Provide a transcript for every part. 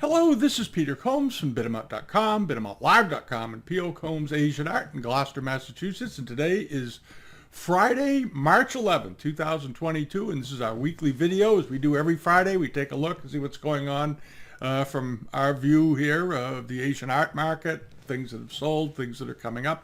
Hello, this is Peter Combs from Bitamout.com, BitamoutLive.com, and P.O. Combs Asian Art in Gloucester, Massachusetts. And today is Friday, March 11, 2022, and this is our weekly video. As we do every Friday, we take a look and see what's going on from our view here of the Asian art market, things that have sold, things that are coming up.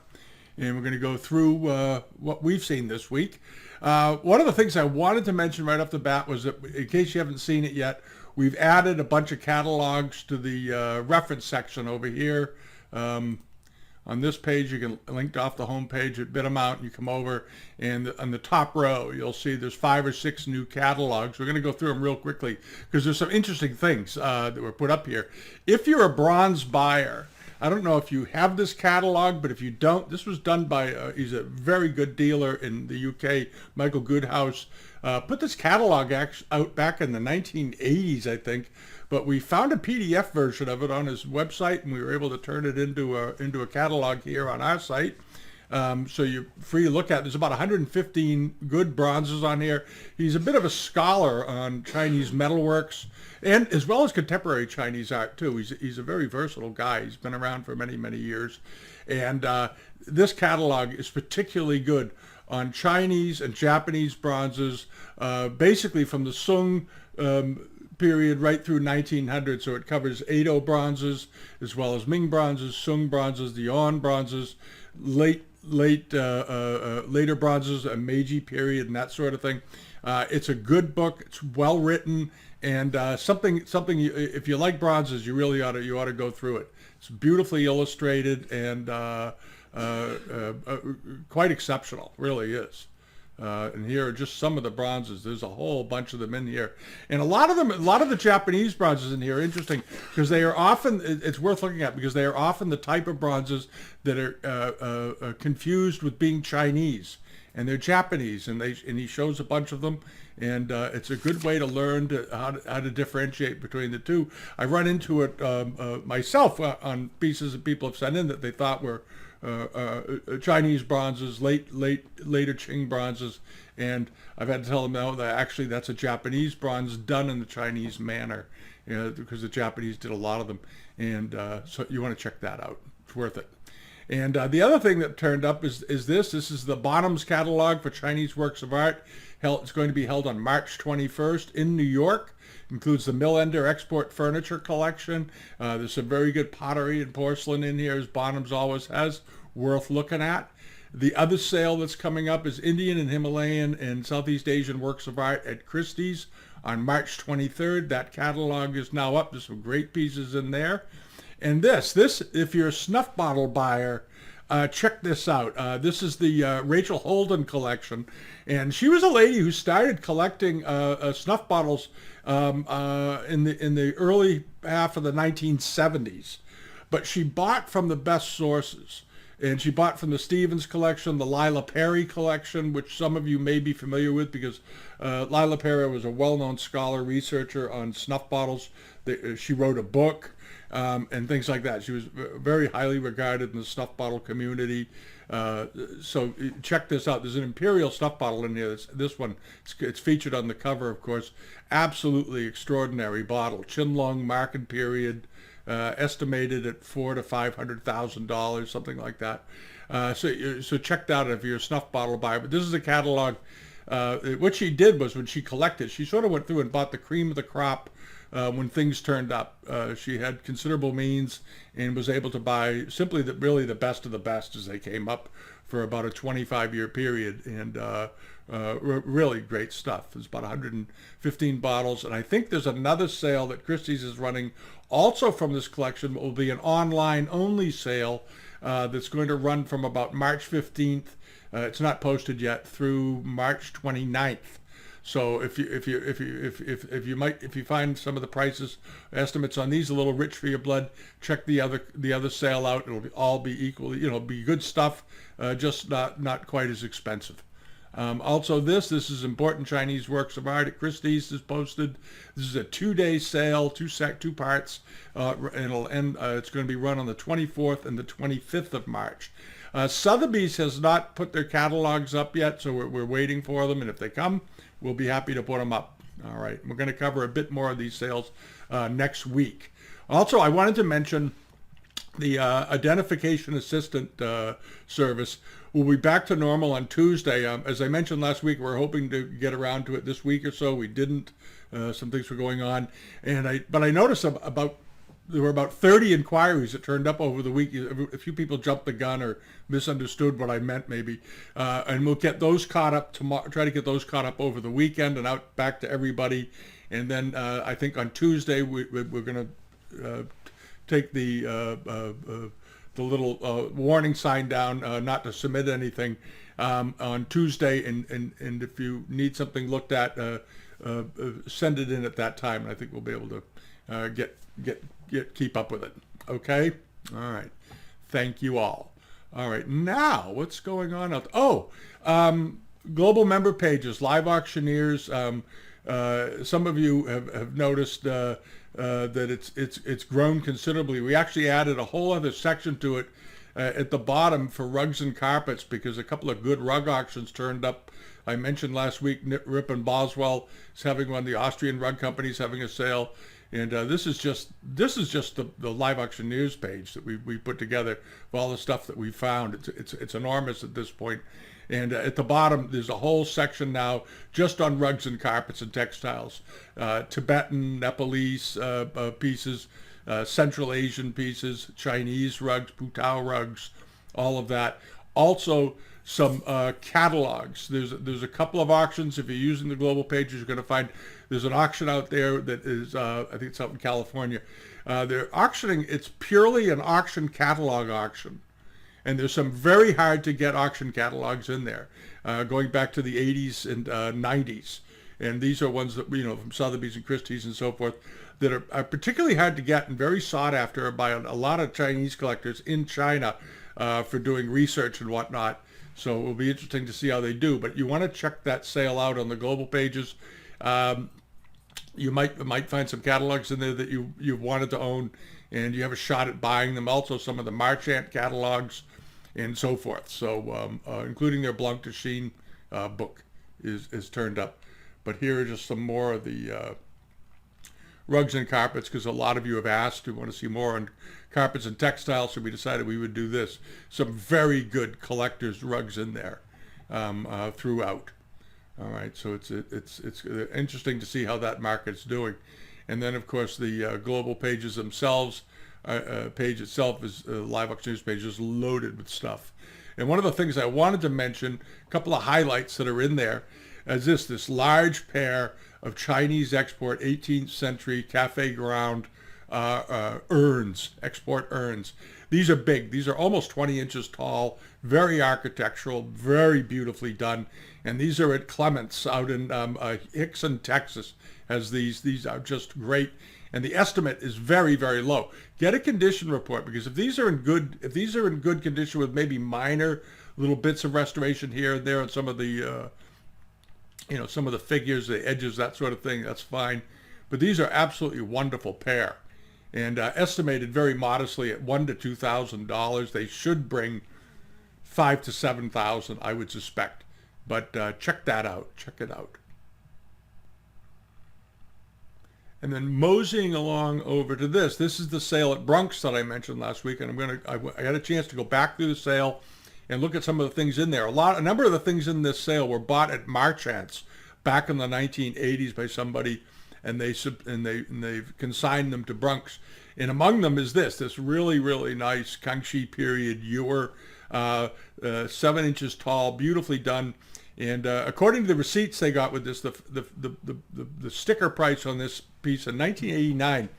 And we're going to go through what we've seen this week. One of the things I wanted to mention right off the bat was that, in case you haven't seen it yet, we've added a bunch of catalogs to the reference section over here. On this page, you can link off the home page at Bitamount. You come over, and on the top row, you'll see there's 5 or 6 new catalogs. We're going to go through them real quickly because there's some interesting things that were put up here. If you're a bronze buyer, I don't know if you have this catalog, but if you don't, this was done by, he's a very good dealer in the UK, Michael Goodhouse. Put this catalog out back in the 1980s, I think, but we found a PDF version of it on his website, and we were able to turn it into a catalog here on our site. So you're free to look at. There's about 115 good bronzes on here. He's a bit of a scholar on Chinese metalworks, and as well as contemporary Chinese art too. He's a very versatile guy. He's been around for many, many years. And this catalog is particularly good on Chinese and Japanese bronzes, basically from the Sung period right through 1900. So it covers Edo bronzes, as well as Ming bronzes, Sung bronzes, the Yuan bronzes, later bronzes, a Meiji period, and that sort of thing. It's a good book. It's well written, and something. If you like bronzes, you really ought to go through it. It's beautifully illustrated and quite exceptional. Really is. And here are just some of the bronzes. There's a whole bunch of them in here, and a lot of the Japanese bronzes in here are interesting because they are often, it's worth looking at because they are often the type of bronzes that are confused with being Chinese, and they're Japanese, and he shows a bunch of them, and it's a good way to learn how to differentiate between the two. I run into it myself on pieces that people have sent in that they thought were Chinese bronzes, later Qing bronzes, and I've had to tell them no, that actually that's a Japanese bronze done in the Chinese manner, because the Japanese did a lot of them, and so you want to check that out. It's worth it. And the other thing that turned up is this. This is the Bonhams catalog for Chinese works of art. It's going to be held on March 21st in New York. Includes the Millender Export Furniture Collection. There's some very good pottery and porcelain in here, as Bonhams always has. Worth looking at. The other sale that's coming up is Indian and Himalayan and Southeast Asian works of art at Christie's on March 23rd. That catalog is now up. There's some great pieces in there. And this, if you're a snuff bottle buyer, check this out. This is the Rachel Holden collection, and she was a lady who started collecting snuff bottles in the early half of the 1970s. But she bought from the best sources, and she bought from the Stevens collection, the Lila Perry collection, which some of you may be familiar with because Lila Perry was a well-known scholar, researcher on snuff bottles. She wrote a book. And things like that. She was very highly regarded in the snuff bottle community. So check this out. There's an Imperial snuff bottle in here. This one, it's featured on the cover, of course. Absolutely extraordinary bottle. Qianlong market period, estimated at $400,000 to $500,000, something like that. So check that out if you're a snuff bottle buyer. But this is a catalog. What she did was when she collected, she sort of went through and bought the cream of the crop. When things turned up, she had considerable means and was able to buy simply really the best of the best as they came up for about a 25-year period, and really great stuff. There's about 115 bottles, and I think there's another sale that Christie's is running also from this collection. It will be an online-only sale that's going to run from about March 15th. It's not posted yet through March 29th. So if you find some of the prices estimates on these a little rich for your blood, check the other sale out. It'll all be equally, be good stuff, just not quite as expensive. Also, this is important Chinese works of art at Christie's is posted. This is a 2-day sale, two parts, and it'll end. It's going to be run on the 24th and the 25th of March. Sotheby's has not put their catalogs up yet, so we're waiting for them, and if they come, we'll be happy to put them up. All right, we're going to cover a bit more of these sales next week. Also, I wanted to mention the identification assistant service will be back to normal on Tuesday. As I mentioned last week, we're hoping to get around to it this week or so. We didn't. Some things were going on, but I noticed there were about 30 inquiries that turned up over the week. A few people jumped the gun or misunderstood what I meant, maybe. And we'll get those caught up tomorrow. Try to get those caught up over the weekend and out back to everybody. And then I think on Tuesday we're going to take the little warning sign down, not to submit anything on Tuesday. And if you need something looked at, send it in at that time. And I think we'll be able to keep up with it. Okay? All right. Thank you all. All right. Now, what's going on out there? Global member pages, live auctioneers. Some of you have noticed that it's grown considerably. We actually added a whole other section to it at the bottom for rugs and carpets because a couple of good rug auctions turned up. I mentioned last week Rip and Boswell is having one. The Austrian rug company is having a sale. And this is just the live auctioneers page that we put together of all the stuff that we found. It's enormous at this point. And at the bottom, there's a whole section now just on rugs and carpets and textiles, Tibetan, Nepalese pieces, Central Asian pieces, Chinese rugs, Putao rugs, all of that. Also, some catalogs. There's a couple of auctions. If you're using the global pages, you're going to find there's an auction out there that is, I think it's out in California. They're auctioning, it's purely an auction catalog auction. And there's some very hard to get auction catalogs in there, going back to the 80s and 90s. And these are ones that, from Sotheby's and Christie's and so forth, that are particularly hard to get and very sought after by a lot of Chinese collectors in China for doing research and whatnot. So it will be interesting to see how they do. But you want to check that sale out on the global pages. You might find some catalogs in there that you've wanted to own, and you have a shot at buying them. Also, some of the Marchant catalogs and so forth. So including their Blanc de Chine book is turned up. But here are just some more of the rugs and carpets, because a lot of you have asked to want to see more on carpets and textiles, so we decided we would do this. Some very good collectors' rugs in there throughout. All right, so it's interesting to see how that market's doing. And then, of course, the global pages themselves, page itself is Live Auctioneers page is loaded with stuff. And one of the things I wanted to mention, a couple of highlights that are in there, is this large pair of Chinese export 18th century cafe ground urns, export urns. These are big. These are almost 20 inches tall, very architectural, very beautifully done. And these are at Clements out in Hickson, Texas. Has these are just great. And the estimate is very, very low. Get a condition report, because if these are in good condition with maybe minor little bits of restoration here and there on some of the some of the figures, the edges, that sort of thing, that's fine. But these are absolutely wonderful pair, and estimated very modestly at $1,000 to $2,000. They should bring $5,000 to $7,000, I would suspect. But check that out. Check it out. And then moseying along over to this. This is the sale at Bronx that I mentioned last week, and I got a chance to go back through the sale and look at some of the things in there. A number of the things in this sale were bought at Marchant's back in the 1980s by somebody, and they've consigned them to Bronx. And among them is this really, really nice Kangxi period ewer, 7 inches tall, beautifully done. And according to the receipts they got with this, the sticker price on this piece in 1989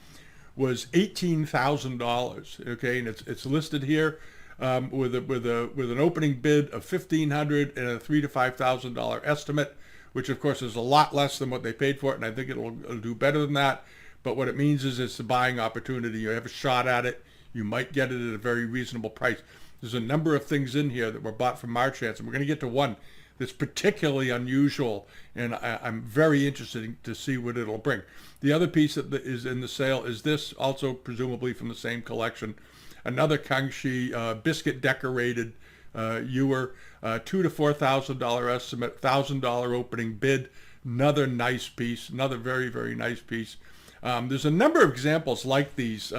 was $18,000. Okay, and it's listed here with an opening bid of $1,500 and a $3,000 to $5,000 estimate, which of course is a lot less than what they paid for it, and I think it'll do better than that. But what it means is it's a buying opportunity. You have a shot at it. You might get it at a very reasonable price. There's a number of things in here that were bought from Marchant's, and we're going to get to one that's particularly unusual, and I'm very interested to see what it'll bring. The other piece that is in the sale is this, also presumably from the same collection, another Kangxi biscuit decorated ewer, $2,000 to $4,000 estimate, $1,000 opening bid. Another nice piece, another very, very nice piece. There's a number of examples like these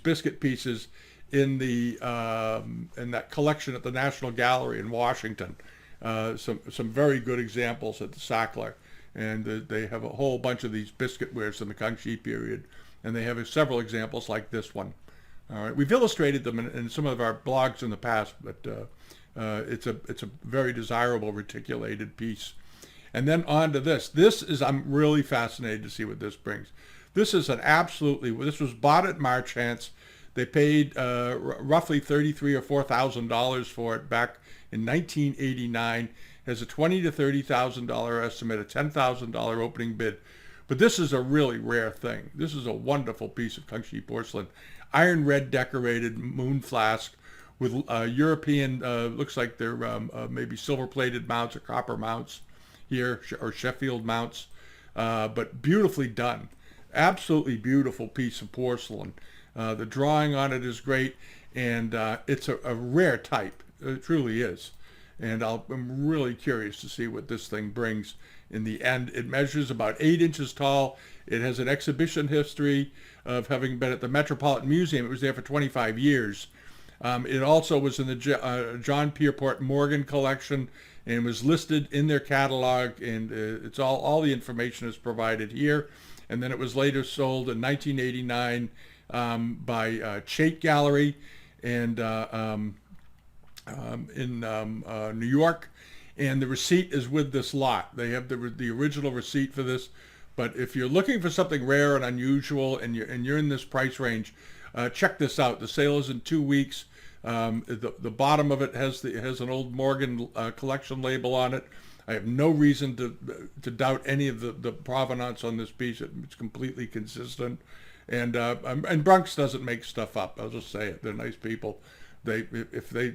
biscuit pieces in that collection at the National Gallery in Washington. Some very good examples at the Sackler, and they have a whole bunch of these biscuit wares in the Kangxi period, and they have several examples like this one. All right, we've illustrated them in some of our blogs in the past, but it's a very desirable reticulated piece. And then on to this. I'm really fascinated to see what this brings. This is this was bought at Marchant's. They paid roughly $33,000 or $4,000 for it back in 1989. Has a $20,000 to $30,000 estimate, a $10,000 opening bid. But this is a really rare thing. This is a wonderful piece of Kangxi porcelain. Iron red decorated moon flask with European, looks like they're maybe silver plated mounts or copper mounts here, or Sheffield mounts, but beautifully done. Absolutely beautiful piece of porcelain. The drawing on it is great, and it's a rare type. It truly is. And I'm really curious to see what this thing brings in the end. It measures about 8 inches tall. It has an exhibition history of having been at the Metropolitan Museum. It was there for 25 years. It also was in the John Pierpont Morgan collection and was listed in their catalog, and it's all the information is provided here. And then it was later sold in 1989 by Chait Gallery and in New York, and the receipt is with this lot. They have the original receipt for this. But if you're looking for something rare and unusual, and you're in this price range, check this out. The sale is in 2 weeks. The bottom of it has an old Morgan collection label on it. I have no reason to doubt any of the provenance on this piece. It's completely consistent. And Bronx doesn't make stuff up. I'll just say it. They're nice people. If they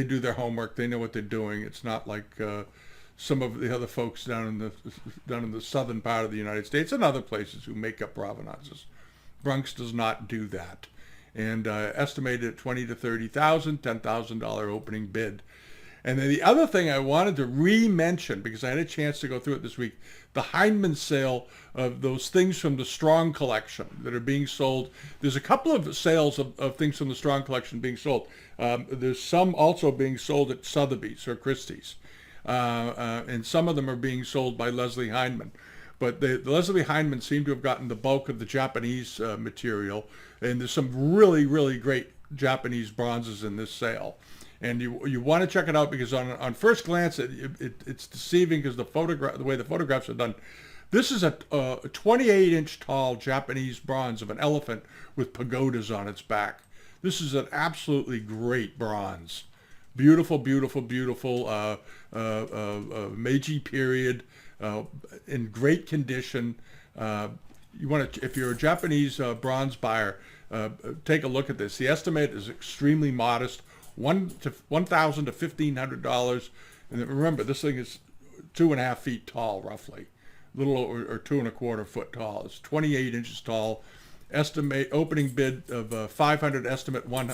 do their homework, they know what they're doing. It's not like some of the other folks down in the southern part of the United States and other places who make up provenances. Bronx does not do that. And estimated at $20,000 to $30,000, $10,000 opening bid. And then the other thing I wanted to re-mention, because I had a chance to go through it this week, the Heinemann sale of those things from the Strong collection that are being sold. There's a couple of sales of things from the Strong collection being sold. There's some also being sold at Sotheby's or Christie's. And some of them are being sold by Leslie Heinemann. But the Leslie Heinemann seem to have gotten the bulk of the Japanese material. And there's some really, really great Japanese bronzes in this sale. And you want to check it out, because on first glance it's deceiving, because the way the photographs are done. This is a 28-inch tall Japanese bronze of an elephant with pagodas on its back. This is an absolutely great bronze. Beautiful, beautiful, beautiful Meiji period, in great condition. You want to, if you're a Japanese bronze buyer, take a look at this. The estimate is extremely modest. $1,000 to $1,500, and remember, this thing is 2.5 feet tall, roughly, a little or 2.25 foot tall. It's 28 inches tall. Estimate opening bid of 500. Estimate one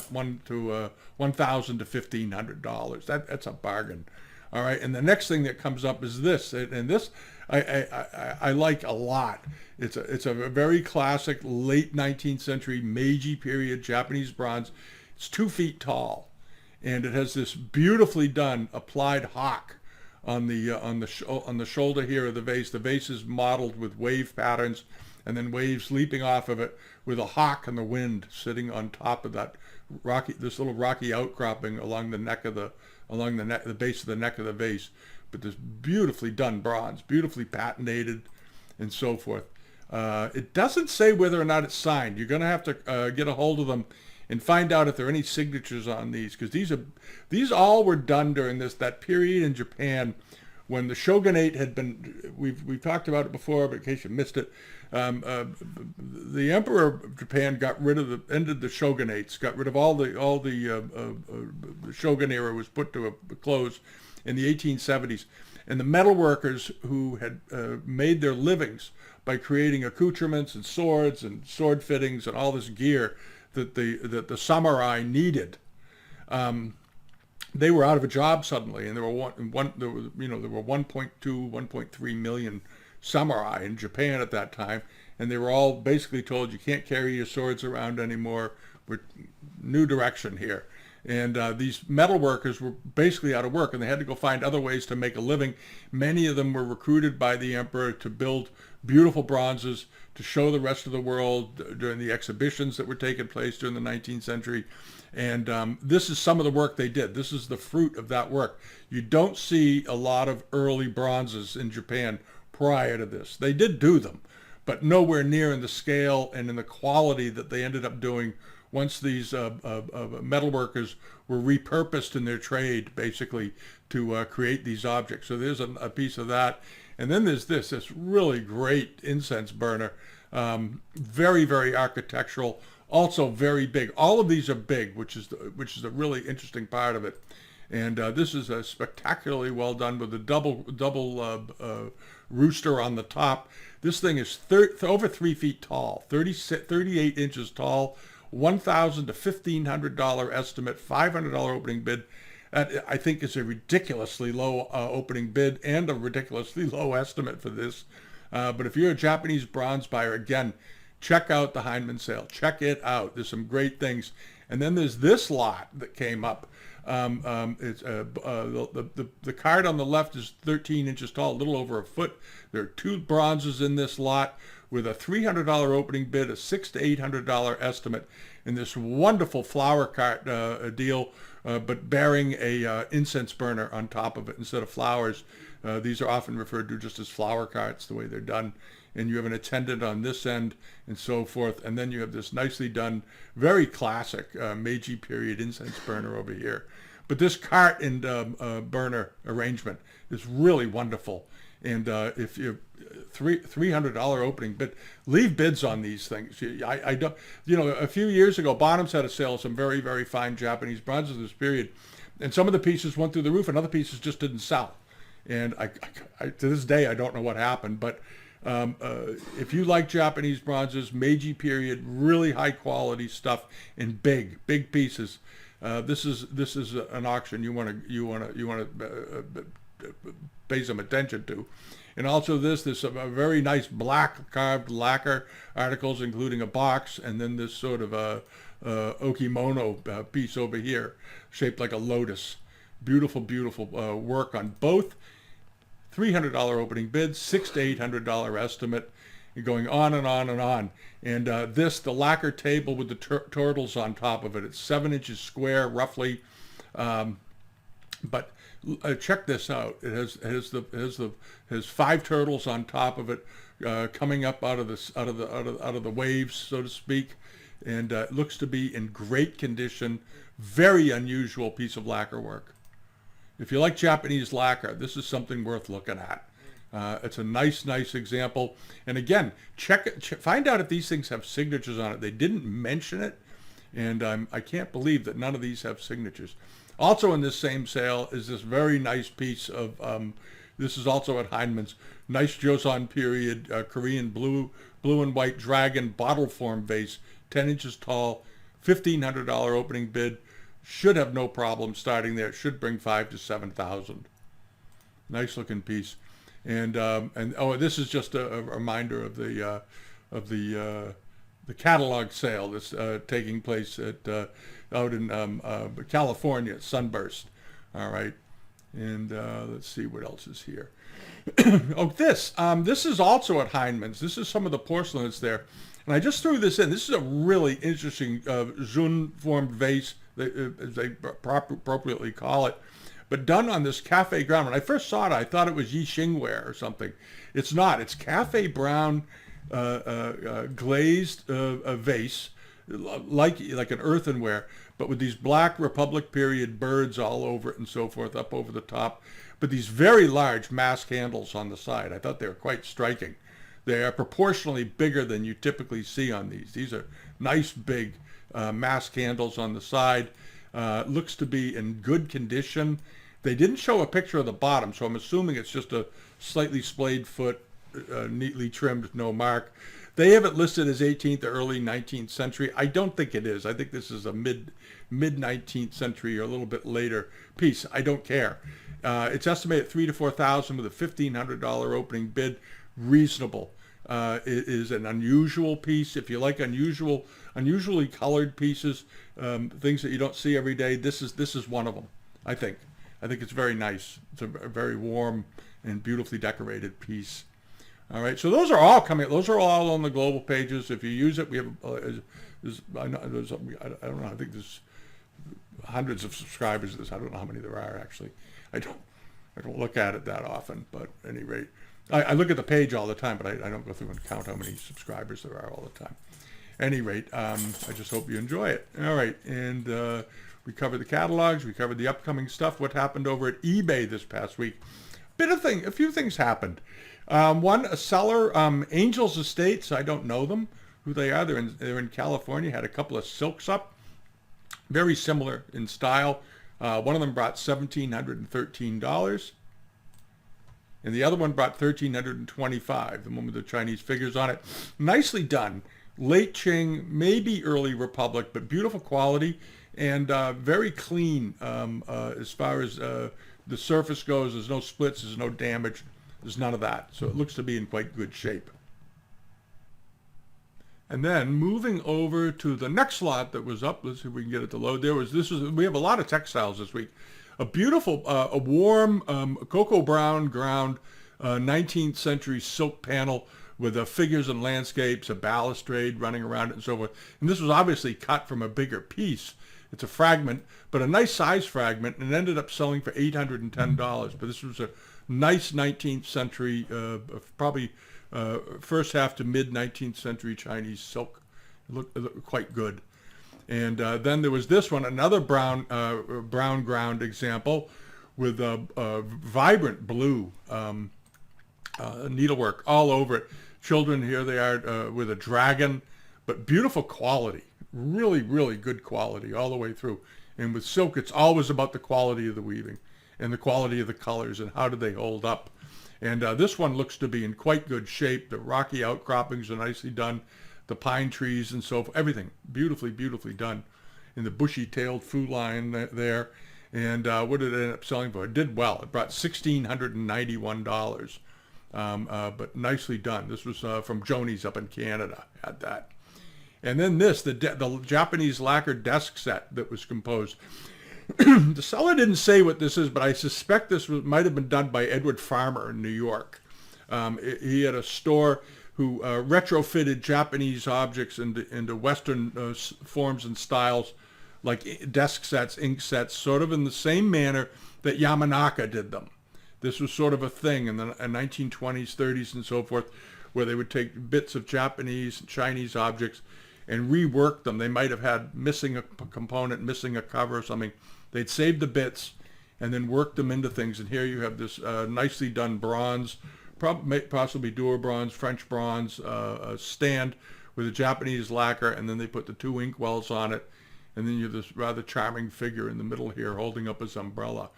to $1,000 to $1,500. That's a bargain. All right, and the next thing that comes up is this, and this I like a lot. It's a very classic late 19th century Meiji period Japanese bronze. It's 2 feet tall. And it has this beautifully done applied hawk on the shoulder here of the vase. The vase is modeled with wave patterns, and then waves leaping off of it, with a hawk in the wind sitting on top of this little rocky outcropping along the base of the neck of the vase. But this beautifully done bronze, beautifully patinated, and so forth. It doesn't say whether or not it's signed. You're going to have to get a hold of them and find out if there are any signatures on these, because these all were done during that period in Japan when the shogunate had been. We've talked about it before, but in case you missed it, the emperor of Japan ended the shogunates, got rid of all the shogun era was put to a close in the 1870s, and the metal workers who had made their livings by creating accoutrements and swords and sword fittings and all this gear that the samurai needed, they were out of a job suddenly, and there were 1.2, 1.3 million samurai in Japan at that time, and they were all basically told you can't carry your swords around anymore. We're new direction here. And these metal workers were basically out of work, and they had to go find other ways to make a living. Many of them were recruited by the emperor to build beautiful bronzes to show the rest of the world during the exhibitions that were taking place during the 19th century. And this is some of the work they did. This is the fruit of that work. You don't see a lot of early bronzes in Japan prior to this. They did do them, but nowhere near in the scale and in the quality that they ended up doing once these metal workers were repurposed in their trade, basically, to create these objects. So there's a piece of that. And then there's this really great incense burner, very, very architectural, also very big. All of these are big, which is a really interesting part of it. And this is spectacularly well done with a double rooster on the top. This thing is over 3 feet tall, 38 inches tall, $1,000 to $1,500 estimate, $500 opening bid. I think is a ridiculously low opening bid and a ridiculously low estimate for this. But if you're a Japanese bronze buyer, again, check out the Heinemann sale. Check it out. There's some great things. And then there's this lot that came up. It's the card on the left is 13 inches tall, a little over a foot. There are 2 bronzes in this lot with a $300 opening bid, a $600 to $800 estimate, in this wonderful flower cart deal, but bearing a incense burner on top of it instead of flowers. These are often referred to just as flower carts, the way they're done. And you have an attendant on this end and so forth. And then you have this nicely done, very classic Meiji period incense burner over here. But this cart and burner arrangement is really wonderful. And if you $300 opening bid, leave bids on these things. I don't, a few years ago, Bonhams had a sale of some very, very fine Japanese bronzes of this period, and some of the pieces went through the roof, and other pieces just didn't sell. And I to this day, I don't know what happened, but if you like Japanese bronzes, Meiji period, really high quality stuff in big pieces, this is an auction you want to pay some attention to. And also there's a very nice black carved lacquer articles, including a box, and then this sort of a okimono piece over here, shaped like a lotus. Beautiful work on both. $300 opening bid, $600 to $800 estimate, and going on and on and on. And the lacquer table with the turtles on top of it. It's 7 inches square, roughly. But check this out. It has 5 turtles on top of it, coming up out of the waves, so to speak, and it looks to be in great condition. Very unusual piece of lacquer work. If you like Japanese lacquer, this is something worth looking at. It's a nice example. And again, find out if these things have signatures on it. They didn't mention it, and I can't believe that none of these have signatures. Also in this same sale is this very nice piece of, this is also at Heinemann's, nice Joseon period Korean blue and white dragon bottle form vase, 10 inches tall, $1,500 opening bid. Should have no problem starting there. It should bring $5,000 to $7,000. Nice looking piece. And this is just a reminder of the catalog sale that's taking place out in California at Sunburst. All right. And let's see what else is here. This is also at Heinemann's. This is some of the porcelain that's there. And I just threw this in. This is a really interesting Zun-formed vase, as they appropriately call it, but done on this cafe ground. When I first saw it, I thought it was Yixing ware or something. It's not. It's cafe brown glazed vase, like an earthenware, but with these black Republic period birds all over it and so forth, up over the top. But these very large mask handles on the side. I thought they were quite striking. They are proportionally bigger than you typically see on these. These are nice big mask handles on the side. Looks to be in good condition. They didn't show a picture of the bottom, so I'm assuming it's just a slightly splayed foot, neatly trimmed, no mark. They have it listed as 18th or early 19th century. I don't think it is. I think this is a mid 19th century or a little bit later piece. I don't care. It's estimated at $3,000 to $4,000 with a $1,500 opening bid. reasonable. It is an unusual piece. If you like unusually colored pieces, things that you don't see every day, this is one of them. I think it's very nice. It's a very warm and beautifully decorated piece. All right, so those are all coming. Those are all on the global pages. If you use it, we have. I don't know. I think there's hundreds of subscribers to this. I don't know how many there are actually. I don't look at it that often, but at any rate, I look at the page all the time, but I don't go through and count how many subscribers there are all the time. At any rate, I just hope you enjoy it. All right, and we covered the catalogs. We covered the upcoming stuff. What happened over at eBay this past week? A few things happened. One, a seller, Angels Estates. I don't know them, who they are. They're in California. Had a couple of silks up, very similar in style. One of them brought $1,713, and the other one brought $1,325. The one with the Chinese figures on it. Nicely done. Late Qing, maybe early Republic, but beautiful quality and very clean as far as the surface goes. There's no splits. There's no damage. There's none of that. So it looks to be in quite good shape. And then moving over to the next lot that was up, let's see if we can get it to load. We have a lot of textiles this week. A beautiful, a warm cocoa brown ground 19th century silk panel with figures and landscapes, a balustrade running around it and so forth. And this was obviously cut from a bigger piece. It's a fragment, but a nice size fragment, and it ended up selling for $810. But this was a nice 19th century, probably first half to mid 19th century Chinese silk. It looked quite good. And then there was this one, another brown ground example with vibrant blue needlework all over it. Children, here they are with a dragon, but beautiful quality. Really, really good quality all the way through. And with silk, it's always about the quality of the weaving and the quality of the colors and how do they hold up. And this one looks to be in quite good shape. The rocky outcroppings are nicely done. The pine trees and so forth, everything beautifully, beautifully done. And the bushy-tailed foulline there. And what did it end up selling for? It did well. It brought $1,691, but nicely done. This was from Joni's up in Canada, had that. And then this, the Japanese lacquered desk set that was composed. The seller didn't say what this is, but I suspect this might have been done by Edward Farmer in New York. He had a store who retrofitted Japanese objects into Western forms and styles, like desk sets, ink sets, sort of in the same manner that Yamanaka did them. This was sort of a thing in the 1920s, 30s, and so forth, where they would take bits of Japanese and Chinese objects and rework them. They might have had missing a component, missing a cover or something. They'd save the bits and then work them into things. And here you have this nicely done bronze, possibly Dura bronze, French bronze stand with a Japanese lacquer, and then they put the two ink wells on it. And then you have this rather charming figure in the middle here holding up his umbrella.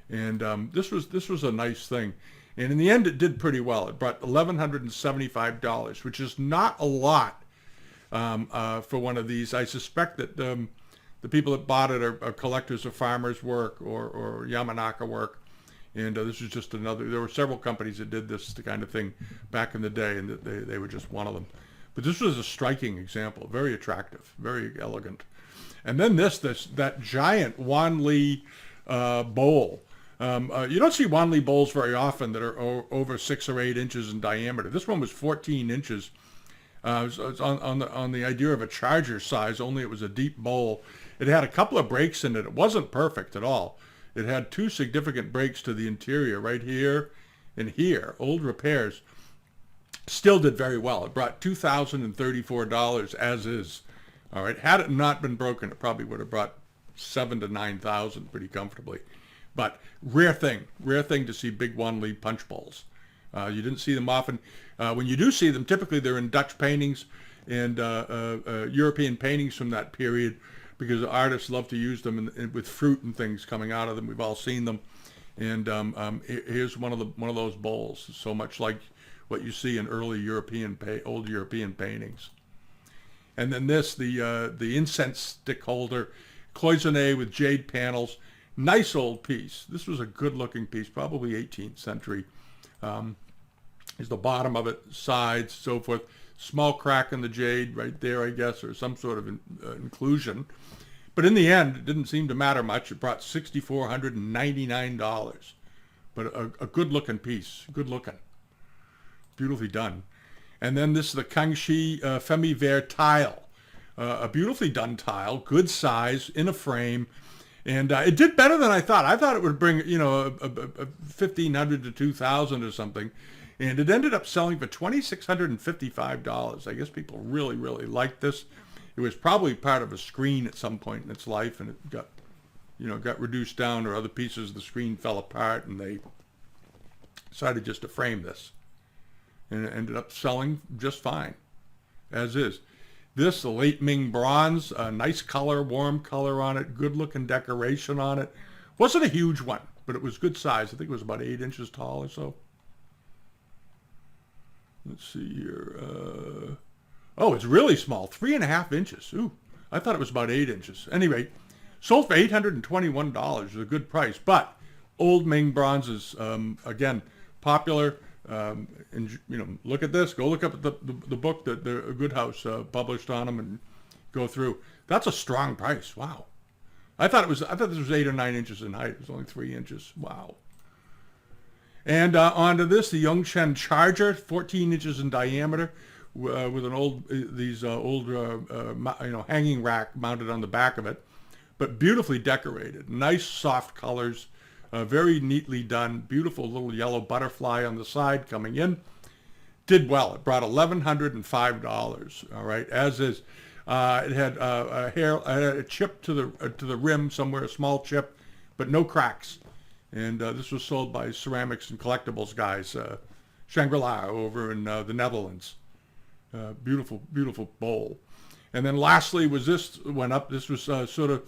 And this was a nice thing. And in the end, it did pretty well. It brought $1,175, which is not a lot for one of these. I suspect that the people that bought it are collectors of Farmer's work or Yamanaka work. And this is just another. There were several companies that did this kind of thing back in the day, and they were just one of them. But this was a striking example, very attractive, very elegant. And then that giant Wan Li bowl. You don't see Wan Li bowls very often that are over 6 or 8 inches in diameter. This one was 14 inches. It's on the idea of a charger size, only it was a deep bowl. It had a couple of breaks in it. It wasn't perfect at all. It had 2 significant breaks to the interior, right here and here, old repairs. Still did very well. It brought $2,034 as is. All right, had it not been broken, it probably would have brought $7,000 to $9,000 pretty comfortably. But rare thing to see big Wan Li punch bowls. You didn't see them often. When you do see them, typically they're in Dutch paintings and European paintings from that period, because artists love to use them with fruit and things coming out of them. We've all seen them. And here's one of those bowls, so much like what you see in early old European paintings. And then this, the incense stick holder, cloisonné with jade panels. Nice old piece. This was a good-looking piece, probably 18th century. Is the bottom of it, sides, so forth. Small crack in the jade right there, I guess, or some sort of inclusion. But in the end, it didn't seem to matter much. It brought $6,499. But a good-looking piece. Good-looking. Beautifully done. And then this is the Kangxi Femi Vert tile. A beautifully done tile. Good size, in a frame. And it did better than I thought. I thought it would bring, a 1,500 to 2,000 or something. And it ended up selling for $2,655. I guess people really, really liked this. It was probably part of a screen at some point in its life, and it got reduced down, or other pieces of the screen fell apart, and they decided just to frame this. And it ended up selling just fine, as is. This, the late Ming bronze, a nice color, warm color on it, good-looking decoration on it. Wasn't a huge one, but it was good size. I think it was about 8 inches tall or so. Let's see here. Oh, it's really small, 3.5 inches. Ooh, I thought it was about 8 inches. Anyway, sold for $821. Is a good price. But old Ming bronzes, again, popular. And look at this. Go look up at the book that the Good House published on them and go through. That's a strong price. Wow. I thought this was 8 or 9 inches in height. It was only 3 inches. Wow. And onto this, the Yongchen Charger, 14 inches in diameter, with an old hanging rack mounted on the back of it, but beautifully decorated. Nice soft colors, very neatly done. Beautiful little yellow butterfly on the side coming in. Did well. It brought $1,105. All right, as is. It had a chip to the rim somewhere, a small chip, but no cracks. And this was sold by Ceramics and Collectibles guys, Shangri-La over in the Netherlands. Beautiful, beautiful bowl. And then lastly was this went up. This was sort of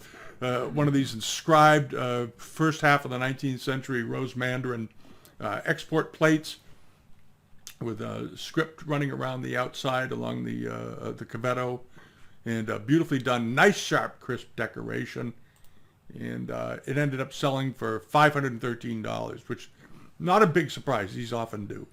one of these inscribed first half of the 19th century rose mandarin export plates with a script running around the outside along the cavetto. And beautifully done, nice, sharp, crisp decoration. And it ended up selling for $513, which not a big surprise. These often do.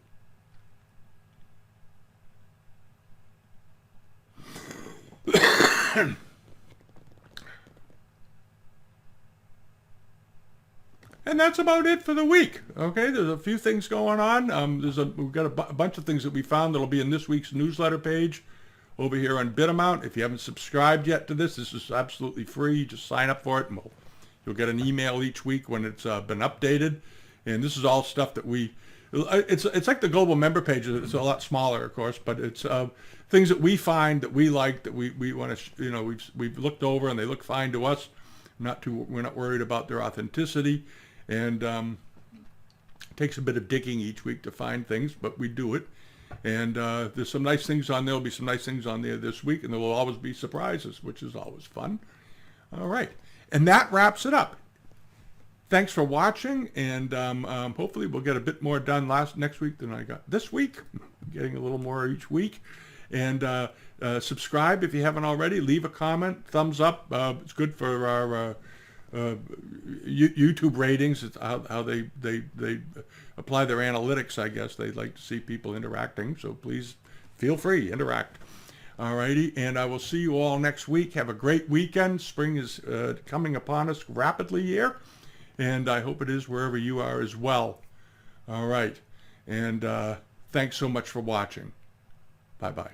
And that's about it for the week. Okay, there's a few things going on. We've got a bunch of things that we found that'll be in this week's newsletter page over here on Bitamount. If you haven't subscribed yet to this is absolutely free. Just sign up for it, and you'll get an email each week when it's been updated. And this is all stuff that it's like the global member page. It's a lot smaller, of course, but it's things that we find that we like, that we want to, we've looked over and they look fine to us. We're not worried about their authenticity. And it takes a bit of digging each week to find things, but we do it. And there's some nice things on there. There'll be some nice things on there this week, and there will always be surprises, which is always fun. All right. And that wraps it up. Thanks for watching, and hopefully we'll get a bit more done next week than I got this week. I'm getting a little more each week. And subscribe if you haven't already. Leave a comment, thumbs up. It's good for our YouTube ratings. It's how they apply their analytics, I guess. They like to see people interacting, so please feel free, interact. Alrighty, and I will see you all next week. Have a great weekend. Spring is coming upon us rapidly here, and I hope it is wherever you are as well. All right, and thanks so much for watching. Bye-bye.